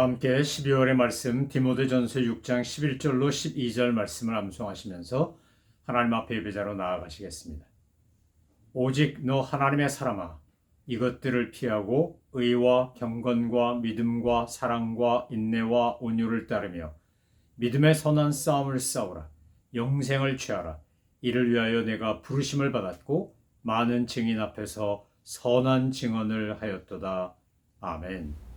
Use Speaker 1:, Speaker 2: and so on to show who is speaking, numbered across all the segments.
Speaker 1: 다 함께 12월의 말씀 디모데전서 6장 11절로 12절 말씀을 암송하시면서 하나님 앞에 예배자로 나아가시겠습니다. 오직 너 하나님의 사람아, 이것들을 피하고 의와 경건과 믿음과 사랑과 인내와 온유를 따르며 믿음의 선한 싸움을 싸우라. 영생을 취하라. 이를 위하여 내가 부르심을 받았고 많은 증인 앞에서 선한 증언을 하였도다. 아멘.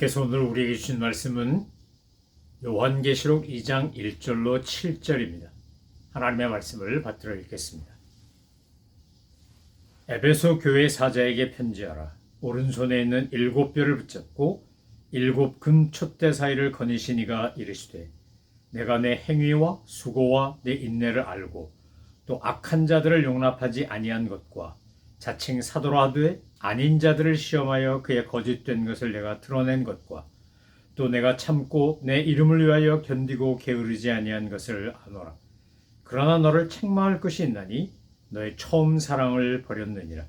Speaker 1: 하나님께서 오늘 우리에게 주신 말씀은 요한계시록 2장 1절로 7절입니다. 하나님의 말씀을 받들어 읽겠습니다. 에베소 교회 사자에게 편지하라. 오른손에 있는 7뼈를 붙잡고 7 금 촛대 사이를 거니시니가 이르시되 내가 내 행위와 수고와 내 인내를 알고 또 악한 자들을 용납하지 아니한 것과 자칭 사도라 하되 아닌 자들을 시험하여 그의 거짓된 것을 내가 드러낸 것과 또 내가 참고 내 이름을 위하여 견디고 게으르지 아니한 것을 아노라. 그러나 너를 책망할 것이 있나니 너의 처음 사랑을 버렸느니라.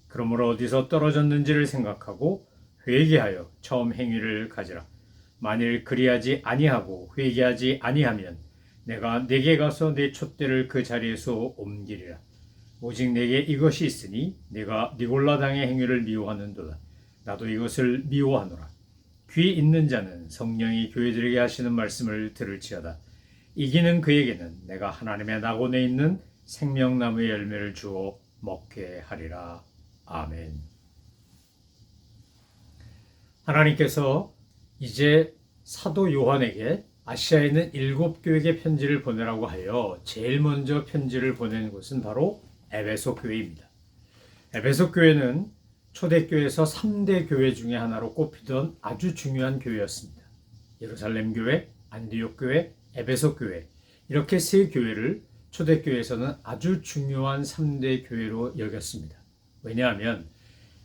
Speaker 1: 그러므로 어디서 떨어졌는지를 생각하고 회개하여 처음 행위를 가지라. 만일 그리하지 아니하고 회개하지 아니하면 내가 네게 가서 네 촛대를 그 자리에서 옮기리라. 오직 내게 이것이 있으니 내가 니골라 당의 행위를 미워하는도다. 나도 이것을 미워하노라. 귀 있는 자는 성령이 교회들에게 하시는 말씀을 들을지어다. 이기는 그에게는 내가 하나님의 낙원에 있는 생명나무의 열매를 주어 먹게 하리라. 아멘. 하나님께서 이제 사도 요한에게 아시아에 있는 7교회에 편지를 보내라고 하여 제일 먼저 편지를 보낸 곳은 바로 에베소 교회입니다. 에베소 교회는 초대교회에서 3대 교회 중에 하나로 꼽히던 아주 중요한 교회였습니다. 예루살렘 교회, 안디옥 교회, 에베소 교회, 이렇게 세 교회를 초대교회에서는 아주 중요한 3대 교회로 여겼습니다. 왜냐하면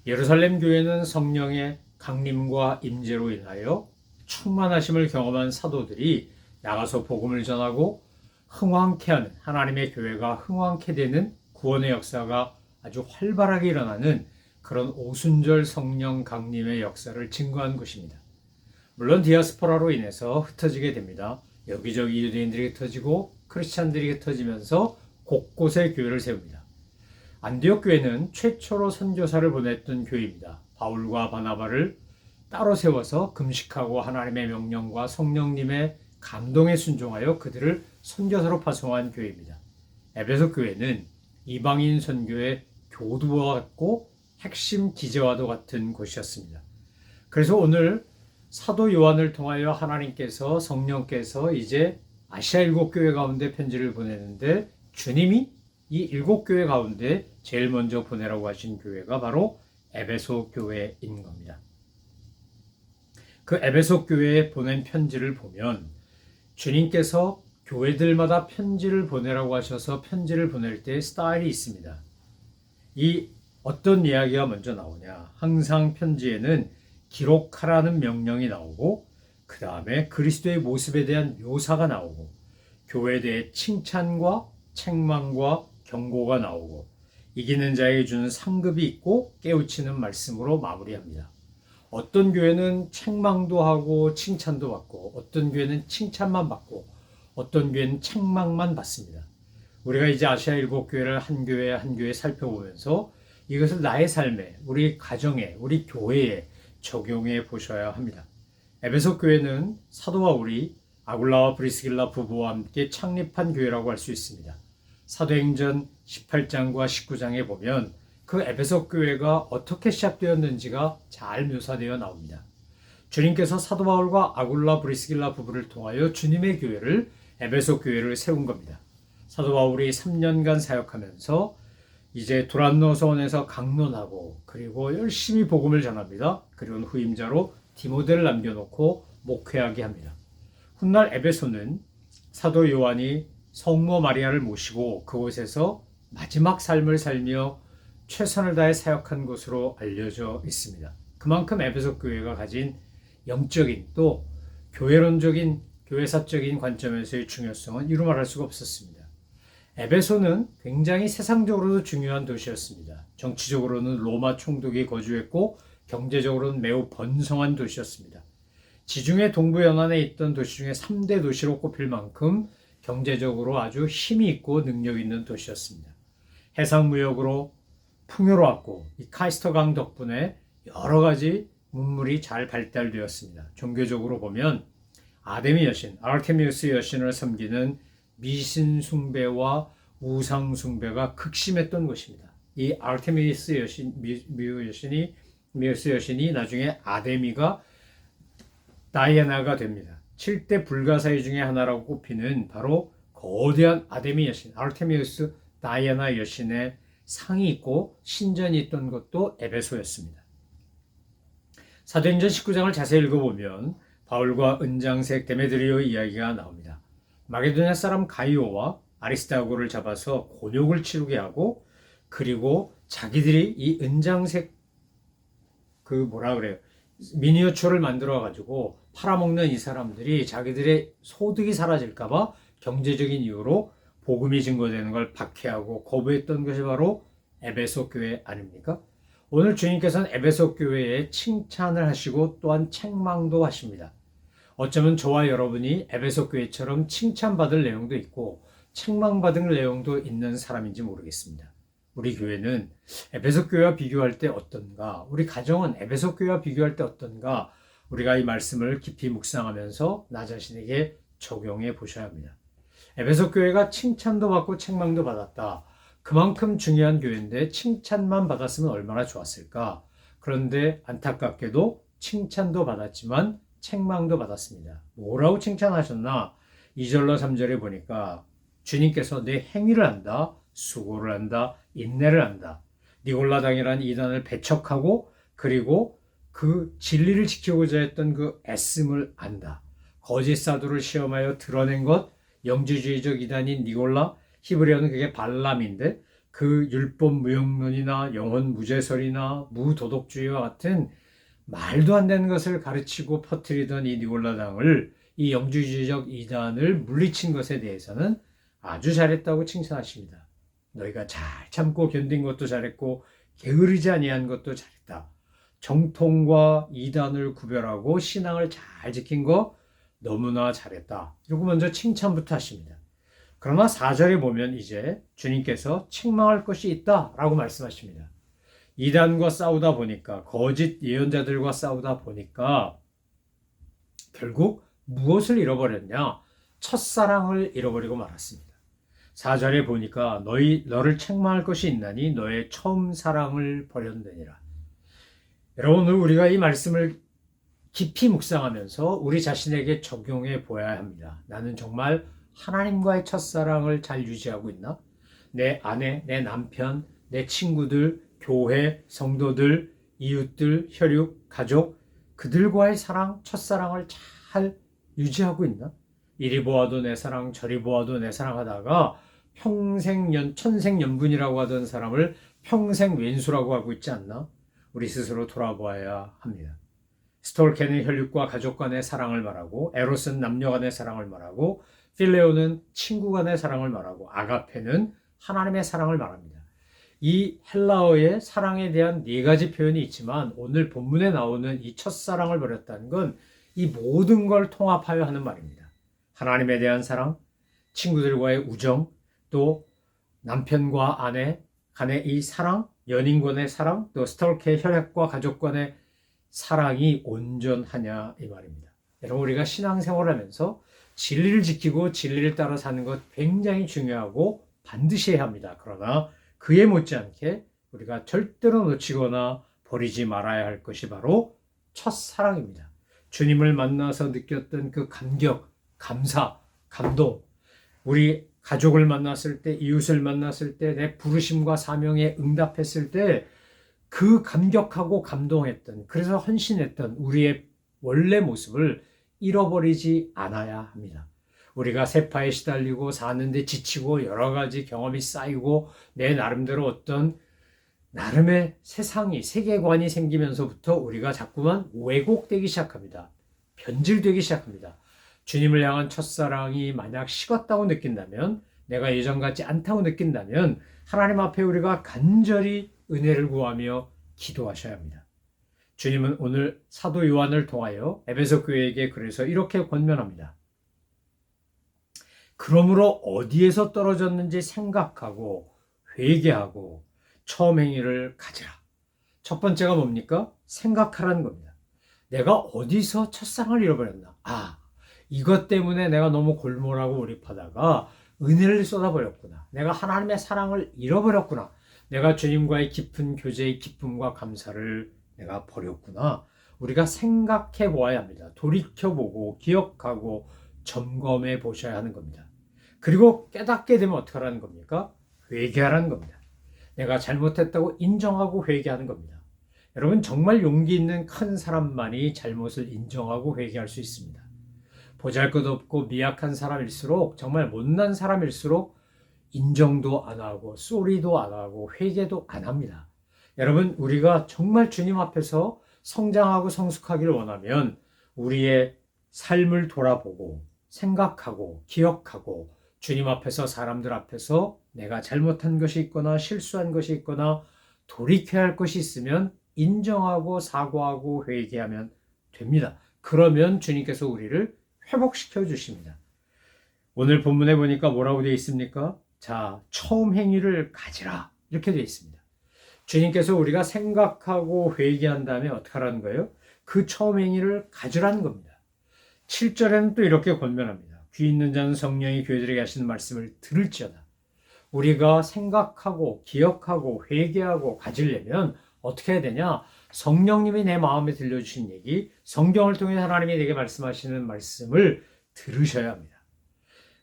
Speaker 1: 예루살렘 교회는 성령의 강림과 임재로 인하여 충만하심을 경험한 사도들이 나가서 복음을 전하고 흥왕케 하는, 하나님의 교회가 흥왕케 되는 구원의 역사가 아주 활발하게 일어나는 그런 오순절 성령 강림의 역사를 증거한 것입니다. 물론 디아스포라로 인해서 흩어지게 됩니다. 여기저기 유대인들이 흩어지고 크리스찬들이 흩어지면서 곳곳에 교회를 세웁니다. 안디옥 교회는 최초로 선교사를 보냈던 교회입니다. 바울과 바나바를 따로 세워서 금식하고 하나님의 명령과 성령님의 감동에 순종하여 그들을 선교사로 파송한 교회입니다. 에베소 교회는 이방인 선교의 교두와 같고 핵심 기제와도 같은 곳이었습니다. 그래서 오늘 사도 요한을 통하여 하나님께서, 성령께서 이제 아시아 7교회 가운데 편지를 보내는데 주님이 이 7교회 가운데 제일 먼저 보내라고 하신 교회가 바로 에베소 교회인 겁니다. 그 에베소 교회에 보낸 편지를 보면 주님께서 교회들마다 편지를 보내라고 하셔서 편지를 보낼 때 스타일이 있습니다. 이 어떤 이야기가 먼저 나오냐? 항상 편지에는 기록하라는 명령이 나오고 그 다음에 그리스도의 모습에 대한 묘사가 나오고 교회에 대해 칭찬과 책망과 경고가 나오고 이기는 자에게 주는 상급이 있고 깨우치는 말씀으로 마무리합니다. 어떤 교회는 책망도 하고 칭찬도 받고 어떤 교회는 칭찬만 받고 어떤 교회는 책망만 받습니다. 우리가 이제 아시아 7교회를 한 교회 한 교회 살펴보면서 이것을 나의 삶에, 우리 가정에, 우리 교회에 적용해 보셔야 합니다. 에베소 교회는 사도 바울이 아굴라와 브리스길라 부부와 함께 창립한 교회라고 할 수 있습니다. 사도행전 18장과 19장에 보면 그 에베소 교회가 어떻게 시작되었는지가 잘 묘사되어 나옵니다. 주님께서 사도 바울과 아굴라 브리스길라 부부를 통하여 주님의 교회를, 에베소 교회를 세운 겁니다. 사도 바울이 3년간 사역하면서 이제 두란노 서원에서 강론하고 그리고 열심히 복음을 전합니다. 그리고 후임자로 디모데를 남겨놓고 목회하게 합니다. 훗날 에베소는 사도 요한이 성모 마리아를 모시고 그곳에서 마지막 삶을 살며 최선을 다해 사역한 곳으로 알려져 있습니다. 그만큼 에베소 교회가 가진 영적인 또 교회론적인 교회사적인 관점에서의 중요성은 이루 말할 수가 없었습니다. 에베소는 굉장히 세상적으로도 중요한 도시였습니다. 정치적으로는 로마 총독이 거주했고 경제적으로는 매우 번성한 도시였습니다. 지중해 동부 연안에 있던 도시 중에 3대 도시로 꼽힐 만큼 경제적으로 아주 힘이 있고 능력 있는 도시였습니다. 해상무역으로 풍요로웠고 이 카이스터 강 덕분에 여러 가지 문물이 잘 발달되었습니다. 종교적으로 보면 아데미 여신, 아르테미우스 여신을 섬기는 미신 숭배와 우상 숭배가 극심했던 것입니다. 이 아르테미스 여신, 미우스 여신이 나중에 아데미가 다이애나가 됩니다. 7대 불가사의 중에 하나라고 꼽히는 바로 거대한 아데미 여신, 아르테미우스 다이애나 여신의 상이 있고 신전이 있던 것도 에베소였습니다. 사도행전 19장을 자세히 읽어보면 바울과 은장색 데메드리오 이야기가 나옵니다. 마게도냐 사람 가이오와 아리스타고를 잡아서 곤욕을 치르게 하고 그리고 자기들이 이 은장색 미니어처를 만들어 가지고 팔아먹는 이 사람들이 자기들의 소득이 사라질까 봐 경제적인 이유로 복음이 증거되는 걸 박해하고 거부했던 것이 바로 에베소 교회 아닙니까? 오늘 주님께서는 에베소 교회에 칭찬을 하시고 또한 책망도 하십니다. 어쩌면 저와 여러분이 에베소 교회처럼 칭찬받을 내용도 있고 책망받을 내용도 있는 사람인지 모르겠습니다. 우리 교회는 에베소 교회와 비교할 때 어떤가? 우리 가정은 에베소 교회와 비교할 때 어떤가? 우리가 이 말씀을 깊이 묵상하면서 나 자신에게 적용해 보셔야 합니다. 에베소 교회가 칭찬도 받고 책망도 받았다. 그만큼 중요한 교회인데 칭찬만 받았으면 얼마나 좋았을까? 그런데 안타깝게도 칭찬도 받았지만 책망도 받았습니다. 뭐라고 칭찬하셨나? 2절로 3절에 보니까 주님께서 내 행위를 안다, 수고를 한다, 인내를 한다. 니골라당이라는 이단을 배척하고 그리고 그 진리를 지키고자 했던 그 애씀을 안다. 거짓 사도를 시험하여 드러낸 것, 영지주의적 이단인 니골라, 히브리어는 그게 발람인데 그 율법 무용론이나 영혼 무죄설이나 무도덕주의와 같은 말도 안 되는 것을 가르치고 퍼뜨리던 이 니골라당을 이 영지주의적 이단을 물리친 것에 대해서는 아주 잘했다고 칭찬하십니다. 너희가 잘 참고 견딘 것도 잘했고 게으르지 아니한 것도 잘했다. 정통과 이단을 구별하고 신앙을 잘 지킨 거 너무나 잘했다. 이러고 먼저 칭찬부터 하십니다. 그러나 4절에 보면 이제 주님께서 책망할 것이 있다라고 말씀하십니다. 이단과 싸우다 보니까 거짓 예언자들과 싸우다 보니까 결국 무엇을 잃어버렸냐? 첫사랑을 잃어버리고 말았습니다. 4절에 보니까 너를 책망할 것이 있나니 너의 처음 사랑을 버렸느니라. 여러분, 우리가 이 말씀을 깊이 묵상하면서 우리 자신에게 적용해 보아야 합니다. 나는 정말 하나님과의 첫사랑을 잘 유지하고 있나? 내 아내, 내 남편, 내 친구들, 교회, 성도들, 이웃들, 혈육, 가족, 그들과의 사랑, 첫사랑을 잘 유지하고 있나? 이리 보아도 내 사랑, 저리 보아도 내 사랑 하다가 천생연분이라고 하던 사람을 평생 왼수라고 하고 있지 않나? 우리 스스로 돌아보아야 합니다. 스톨케는 혈육과 가족 간의 사랑을 말하고, 에로스는 남녀 간의 사랑을 말하고, 필레오는 친구 간의 사랑을 말하고, 아가페는 하나님의 사랑을 말합니다. 이 헬라어의 사랑에 대한 네 가지 표현이 있지만 오늘 본문에 나오는 이 첫사랑을 버렸다는 건 이 모든 걸 통합하여 하는 말입니다. 하나님에 대한 사랑, 친구들과의 우정, 또 남편과 아내 간의 이 사랑, 연인 간의 사랑, 또 스톨케 혈액과 가족 간의 사랑이 온전하냐 이 말입니다. 여러분, 우리가 신앙생활을 하면서 진리를 지키고 진리를 따라 사는 것 굉장히 중요하고 반드시 해야 합니다. 그러나 그에 못지않게 우리가 절대로 놓치거나 버리지 말아야 할 것이 바로 첫사랑입니다. 주님을 만나서 느꼈던 그 감격, 감사, 감동, 우리 가족을 만났을 때, 이웃을 만났을 때, 내 부르심과 사명에 응답했을 때 그 감격하고 감동했던, 그래서 헌신했던 우리의 원래 모습을 잃어버리지 않아야 합니다. 우리가 세파에 시달리고 사는데 지치고 여러 가지 경험이 쌓이고 내 나름대로 어떤 나름의 세상이, 세계관이 생기면서부터 우리가 자꾸만 왜곡되기 시작합니다. 변질되기 시작합니다. 주님을 향한 첫사랑이 만약 식었다고 느낀다면, 내가 예전 같지 않다고 느낀다면 하나님 앞에 우리가 간절히 은혜를 구하며 기도하셔야 합니다. 주님은 오늘 사도 요한을 통하여 에베소 교회에게 그래서 이렇게 권면합니다. 그러므로 어디에서 떨어졌는지 생각하고 회개하고 처음 행위를 가지라. 첫 번째가 뭡니까? 생각하라는 겁니다. 내가 어디서 첫사랑을 잃어버렸나? 이것 때문에 내가 너무 골몰하고 몰입하다가 은혜를 쏟아버렸구나. 내가 하나님의 사랑을 잃어버렸구나. 내가 주님과의 깊은 교제의 기쁨과 감사를 내가 버렸구나. 우리가 생각해 보아야 합니다. 돌이켜보고 기억하고 점검해 보셔야 하는 겁니다. 그리고 깨닫게 되면 어떻게 하라는 겁니까? 회개하라는 겁니다. 내가 잘못했다고 인정하고 회개하는 겁니다. 여러분, 정말 용기 있는 큰 사람만이 잘못을 인정하고 회개할 수 있습니다. 보잘것없고 미약한 사람일수록, 정말 못난 사람일수록 인정도 안 하고 쏘리도 안 하고 회개도 안 합니다. 여러분, 우리가 정말 주님 앞에서 성장하고 성숙하기를 원하면 우리의 삶을 돌아보고 생각하고 기억하고 주님 앞에서 사람들 앞에서 내가 잘못한 것이 있거나 실수한 것이 있거나 돌이켜야 할 것이 있으면 인정하고 사과하고 회개하면 됩니다. 그러면 주님께서 우리를 회복시켜 주십니다. 오늘 본문에 보니까 뭐라고 되어 있습니까? 자, 처음 행위를 가지라 이렇게 되어 있습니다. 주님께서 우리가 생각하고 회개한 다음에 어떻게 하라는 거예요? 그 처음 행위를 가지라는 겁니다. 7절에는 또 이렇게 권면합니다. 귀 있는 자는 성령이 교회들에게 하시는 말씀을 들을지어다. 우리가 생각하고 기억하고 회개하고 가지려면 어떻게 해야 되냐? 성령님이 내 마음에 들려주신 얘기, 성경을 통해 하나님이 내게 말씀하시는 말씀을 들으셔야 합니다.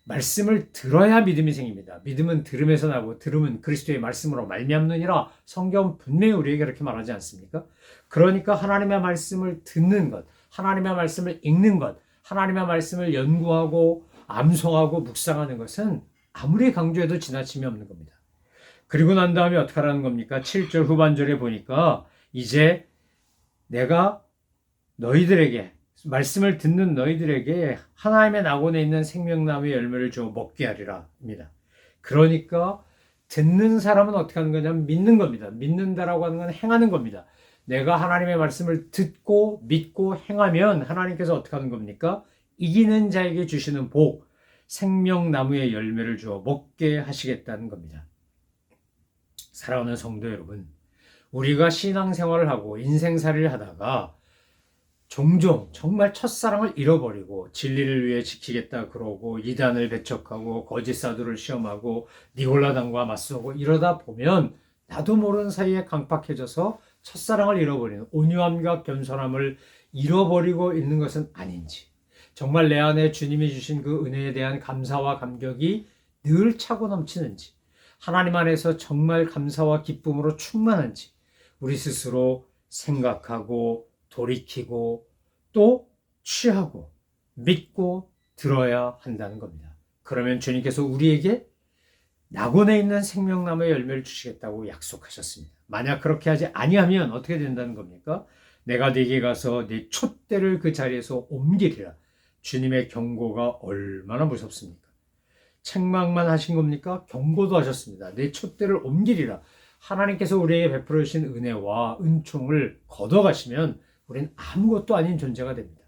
Speaker 1: 말씀을 들어야 믿음이 생깁니다. 믿음은 들음에서 나고 들음은 그리스도의 말씀으로 말미암느니라. 성경은 분명히 우리에게 그렇게 말하지 않습니까? 그러니까 하나님의 말씀을 듣는 것, 하나님의 말씀을 읽는 것, 하나님의 말씀을 연구하고 암송하고 묵상하는 것은 아무리 강조해도 지나침이 없는 겁니다. 그리고 난 다음에 어떻게 하라는 겁니까? 7절 후반절에 보니까 이제 내가 너희들에게 말씀을 듣는 너희들에게 하나님의 낙원에 있는 생명나무의 열매를 주어 먹게 하리라 입니다. 그러니까 듣는 사람은 어떻게 하는 거냐면 믿는 겁니다. 믿는다라고 하는 건 행하는 겁니다. 내가 하나님의 말씀을 듣고 믿고 행하면 하나님께서 어떻게 하는 겁니까? 이기는 자에게 주시는 복, 생명나무의 열매를 주어 먹게 하시겠다는 겁니다. 사랑하는 성도 여러분, 우리가 신앙생활을 하고 인생살이를 하다가 종종 정말 첫사랑을 잃어버리고 진리를 위해 지키겠다 그러고 이단을 배척하고 거짓 사도를 시험하고 니골라당과 맞서고 이러다 보면 나도 모르는 사이에 강팍해져서 첫사랑을 잃어버리는 온유함과 겸손함을 잃어버리고 있는 것은 아닌지, 정말 내 안에 주님이 주신 그 은혜에 대한 감사와 감격이 늘 차고 넘치는지, 하나님 안에서 정말 감사와 기쁨으로 충만한지 우리 스스로 생각하고 돌이키고 또 취하고 믿고 들어야 한다는 겁니다. 그러면 주님께서 우리에게 낙원에 있는 생명나무의 열매를 주시겠다고 약속하셨습니다. 만약 그렇게 하지 아니하면 어떻게 된다는 겁니까? 내가 네게 가서 네 촛대를 그 자리에서 옮기리라. 주님의 경고가 얼마나 무섭습니까? 책망만 하신 겁니까? 경고도 하셨습니다. 내 촛대를 옮기리라. 하나님께서 우리에게 베풀어 주신 은혜와 은총을 걷어가시면 우리는 아무것도 아닌 존재가 됩니다.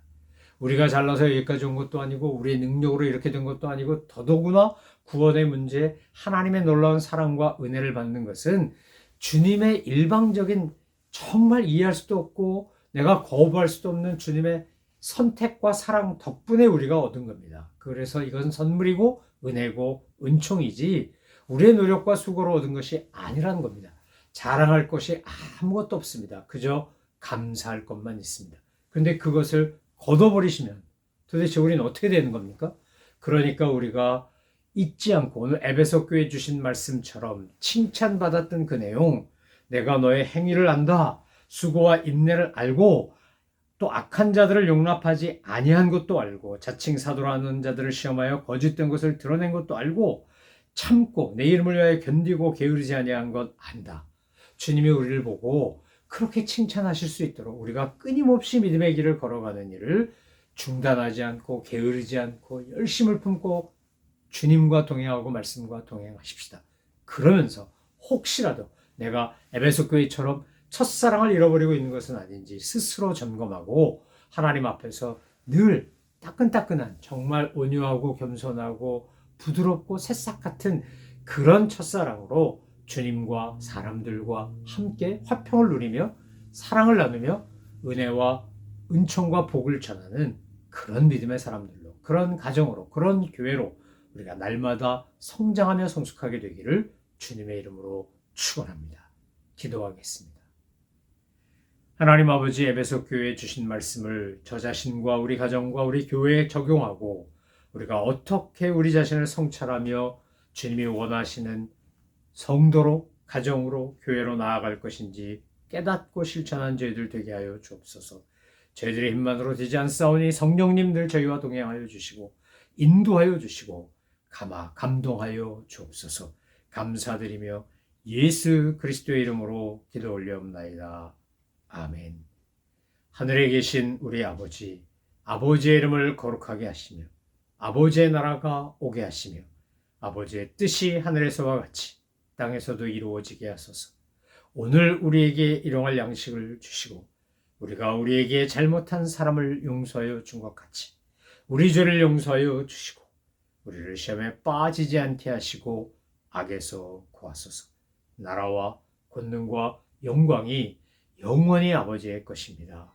Speaker 1: 우리가 잘나서 여기까지 온 것도 아니고 우리의 능력으로 이렇게 된 것도 아니고 더더구나 구원의 문제, 하나님의 놀라운 사랑과 은혜를 받는 것은 주님의 일방적인 정말 이해할 수도 없고 내가 거부할 수도 없는 주님의 선택과 사랑 덕분에 우리가 얻은 겁니다. 그래서 이것은 선물이고 은혜고 은총이지 우리의 노력과 수고로 얻은 것이 아니라는 겁니다. 자랑할 것이 아무것도 없습니다. 그저 감사할 것만 있습니다. 그런데 그것을 걷어버리시면 도대체 우리는 어떻게 되는 겁니까? 그러니까 우리가 잊지 않고 오늘 에베소 교회 주신 말씀처럼 칭찬받았던 그 내용, 내가 너의 행위를 안다, 수고와 인내를 알고 또 악한 자들을 용납하지 아니한 것도 알고 자칭 사도라는 자들을 시험하여 거짓된 것을 드러낸 것도 알고 참고 내 이름을 위하여 견디고 게으르지 아니한 것 안다. 주님이 우리를 보고 그렇게 칭찬하실 수 있도록 우리가 끊임없이 믿음의 길을 걸어가는 일을 중단하지 않고 게으르지 않고 열심을 품고 주님과 동행하고 말씀과 동행하십시다. 그러면서 혹시라도 내가 에베소 교회처럼 첫사랑을 잃어버리고 있는 것은 아닌지 스스로 점검하고 하나님 앞에서 늘 따끈따끈한 정말 온유하고 겸손하고 부드럽고 새싹 같은 그런 첫사랑으로 주님과 사람들과 함께 화평을 누리며 사랑을 나누며 은혜와 은총과 복을 전하는 그런 믿음의 사람들로, 그런 가정으로, 그런 교회로 우리가 날마다 성장하며 성숙하게 되기를 주님의 이름으로 축원합니다. 기도하겠습니다. 하나님 아버지, 에베소 교회에 주신 말씀을 저 자신과 우리 가정과 우리 교회에 적용하고 우리가 어떻게 우리 자신을 성찰하며 주님이 원하시는 성도로, 가정으로, 교회로 나아갈 것인지 깨닫고 실천한 저희들 되게 하여 주옵소서. 저희들의 힘만으로 되지 않사오니 성령님들 저희와 동행하여 주시고 인도하여 주시고 감동하여 주옵소서. 감사드리며 예수 그리스도의 이름으로 기도 올려옵나이다. 아멘. 하늘에 계신 우리 아버지, 아버지의 이름을 거룩하게 하시며 아버지의 나라가 오게 하시며 아버지의 뜻이 하늘에서와 같이 땅에서도 이루어지게 하소서. 오늘 우리에게 일용할 양식을 주시고 우리가 우리에게 잘못한 사람을 용서하여 준 것 같이 우리 죄를 용서하여 주시고 우리를 시험에 빠지지 않게 하시고 악에서 구하소서. 나라와 권능과 영광이 영원히 아버지의 것입니다.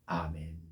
Speaker 1: 아멘.